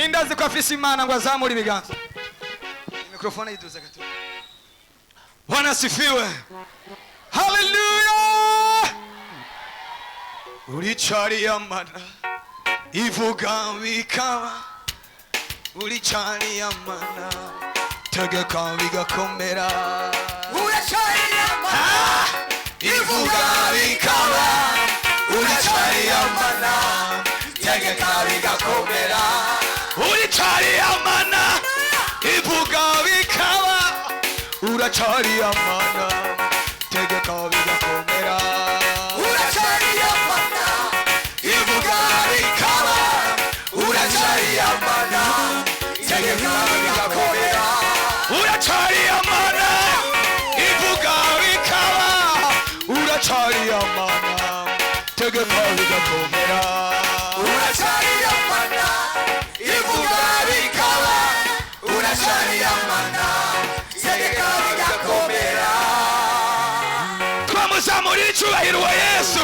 nindazi ko afise imana ngo azamure ibiganza. Mikrofone yiduze gato. Bwana sifiwe. Hallelujah. Ulichari amana ivuga bikaba, ulichari amana tegeka bigakomera. Ulichari amana ivuga bikaba, ulichari amana tegeka bigakomera. Ulichari amana ivuga bikaba, ulichari amana tegeka bigakomera. Ulichari amana ivuga bikaba, ulichari amana tegeka bigakomera. Ulichari amana ivuga bikaba, ulichari amana tegeka bigakomera. Ulichari amana ivuga bikaba, ulichari amana tegeka bigakomera. Twamuzamura icyubahiro wa Yesu.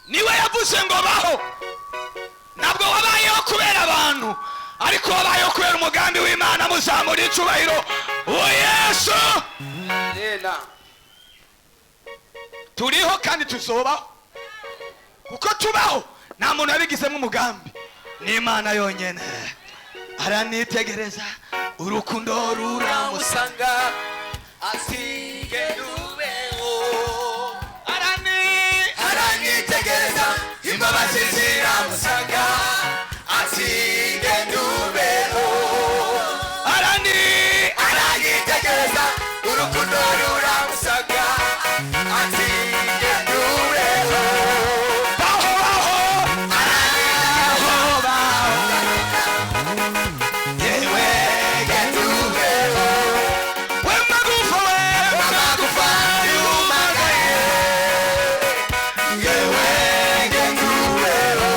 Niwe yavuze ngo baho. Ntabwo wabayeho kubera abantu, ariko wabayeho kubera umugambi w'Imana. Muzamura icyubahiro wa Yesu. Turiho kandi tuzobaho, kuko tubaho nta muntu yabigizemo umugambi, ni Imana yonyene. Aranitegereza urukundo ruramusanga ati genubeho. Aranitegereza imbabazi ziramusanga ati genubeho. Aranitegereza urukundo ruramusanga ati genubeho. Baho baho yewe genubeho. We magufa yumagaye yewe genubeho.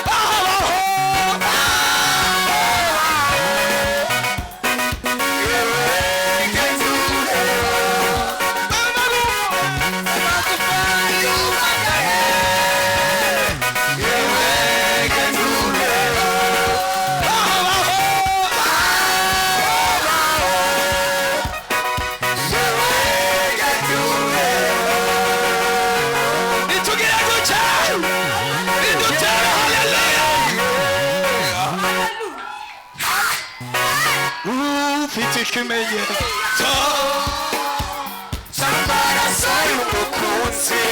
Baho yewe genubeho. We magufa yumagaye yewe genubeho. Ufite ikimenyetso cy'amaraso y'umukunzi,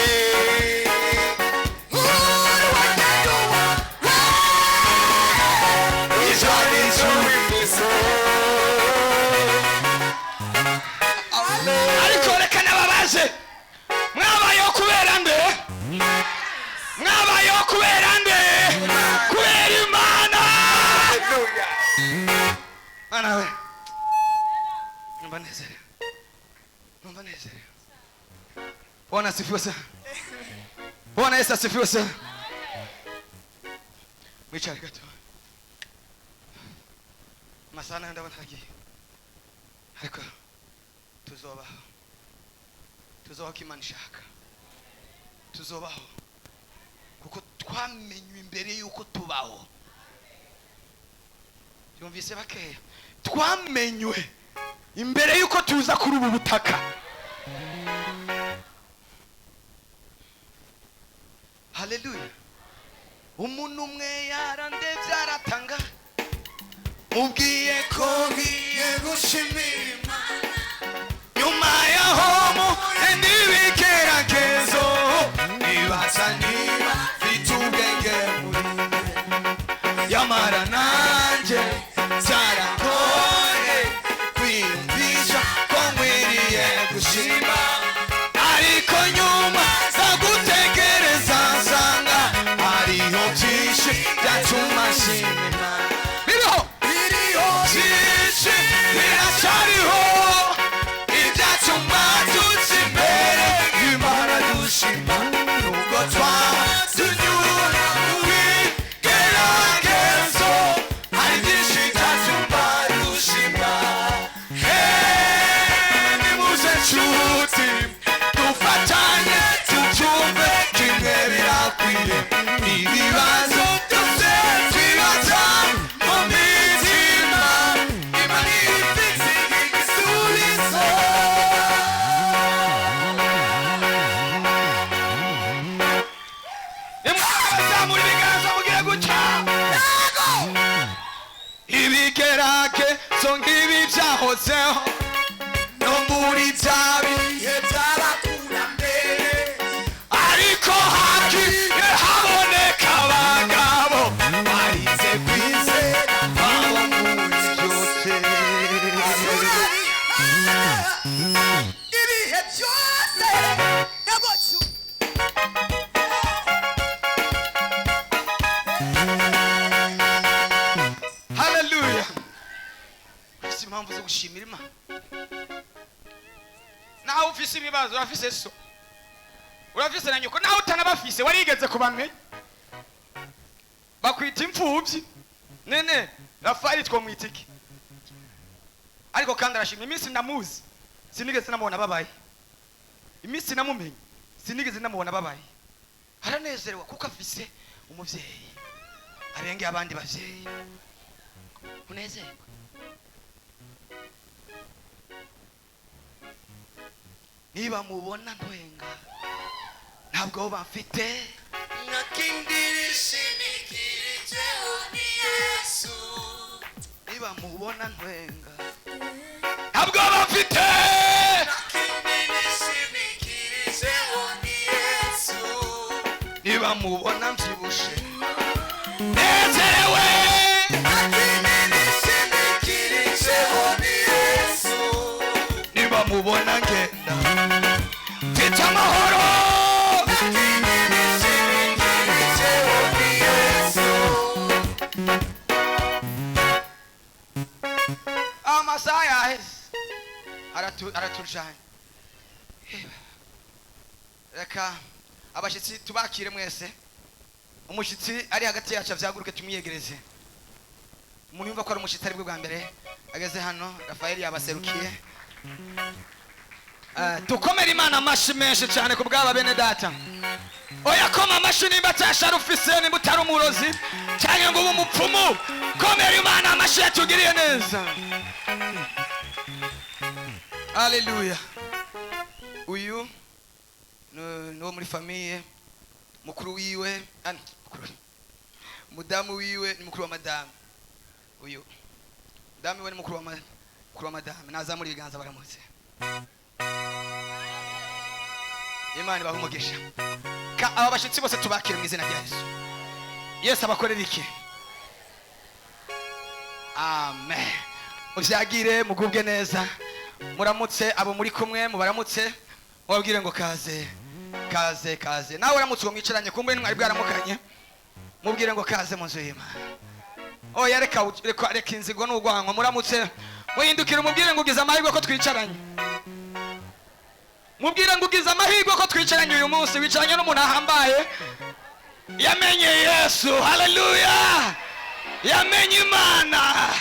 ijoro n'izuba. Ariko reka nababaze, mwabayeho kubera nde? Mwabayeho kubera nde? Kubera Imana. Mana we, numva nezerewe. Bwana asifiwe sana. Bwana Yesu asifiwe sana. Mwicare gato. Masana yenda banagiye, ariko tuzobaho Imana ishaka. Tuzobaho kuko twamenywe imbere yuko tubaho. Yumvise bakeya, twamenywe imbere yuko tuza kuri ubu butaka. Haleluya. Umuntu umwe yarandebye aratanga, mubwiye ko ngiye gushimira Imana. Nyuma yaho muhendi bigeragezo, nibaza niba mfite ubwenge muri mwe. Yamara nanjye byaragoye kwiyumvisha ko nkwiriye gushima, ariko nyuma za gutegereza nsanga hariho byinshi byatuma nshima Imana. Biriho byinshi biracyariho ibigeragezo nk'ibi byahozeho no muri bya bihe by'abakurambere, ariko hagiye haboneka abagabo barize kwizera baba muri byose. ibihe byose yagocu Haleluya. Ufise impamvu zo gushimira Imana. Nawe ufise ibibazo, urafise so, urafise na nyoko, nawe utanabafise warigeze kubamenya bakwita imfubyi nene Rafali twomwita iki, ariko kandi arashimye. Iminsi ndamuzi sinigeze namubona babaye, iminsi namumenye sinigeze namubona babaye. Aranezerewa kuko afise umuvyeyi arenge abandi bavyeyi. Unezerwa niba mubona ntwenga ntabwo bafite nakindishimikirijeho ni Yesu, niba mubona ntwenga ntabwo bafite nakindishimikirijeho ni Yesu, niba mubona mbyibushe nezerewe nakindishimikirijeho ni Yesu, niba mubona ngenda mfite amahoro nakindishimikirijeho ni Yesu. amasaha yaheze aratujanye. Reka abashitsi tubakire mwese. Umushitsi ari hagati yacu avyaguruke tumwiyegereze. Umuntu yumva ko ari umushitsi ari bwo bwa mbere ageze hano. Rafaeli yabaserukiye. Tukomere Imana amashi menshi cyane ku bw'aba bene data. Oya koma amashi nimba cyashara ufise nimba utari umurozi cyangwa ngo ube umupfumu. Komera Imana amashi yatugiriye neza. Haleluya. Uyu no muri famille mukuru wiwe mudamu wiwe ni mukuru wa madame. Uyu mudamu wiwe ni mukuru wa madame. Nazamura ibiganza baramutse. Imana ibahe umugisha. Aba bashitsi bose tubakire mu izina rya Yesu. Yesu abakorera iki? Amen. Uvyagire mugubwe neza. Muramutse abo muri kumwe mubaramutse mubabwire ngo kaze kaze kaze. Nawe uramutse ngo mwicaranye kumbe mwari bwaramukanye mubwire ngo kaze mu nzu y'Imana. Oya reka inzigo n'ugwanko muramutse muhindukire mubwire ngo ugize amahirwe ko twicaranye. Mubwire ngo ugize amahirwe ko twicaranye uyu munsi wicaranye n'umuntu ahambaye yamenye Yesu. Haleluya. Yamenye Imana.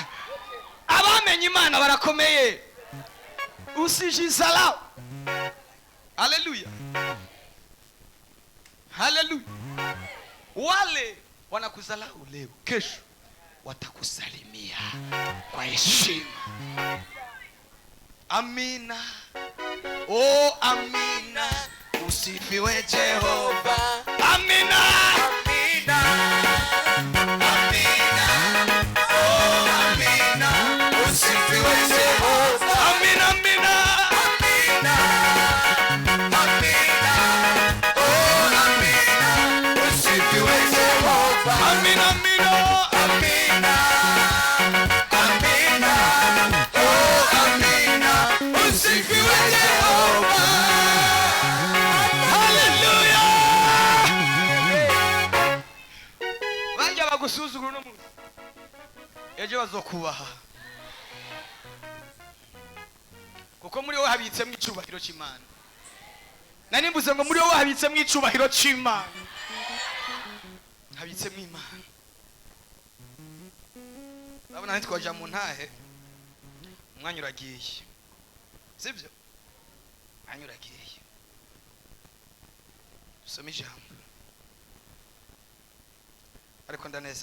Abamenye Imana barakomeye. Usijisala. Haleluya. Haleluya. Wale wanakuzalau leo, kesho watakusalimia kwa heshima. Amina. Oh, amina. Usifiwe Jehova. Amina. Amina. Amina. Oh, amina. Usifiwe Jehova. Amina, amina. Amina. Amina. Oh, amina. Usifiwe Jehova. Amina, amina. Amina. Amina. Oh, amina. Usifiwe Jehova. Haleluya. Bajya bagusuzugura no munsi. Ejo bazokubaha. Kuko muri wowe habitsemo icubahiro cy'Imana. Nani mbuze ngo muri wowe habitsemo icubahiro cy'Imana. Habitsemo Imana. Abana ntitwaje mu ntahe. Umwanya uragiye. Sibyo? Umwanya uragiye. Dusome ijambo. Ariko ndaneze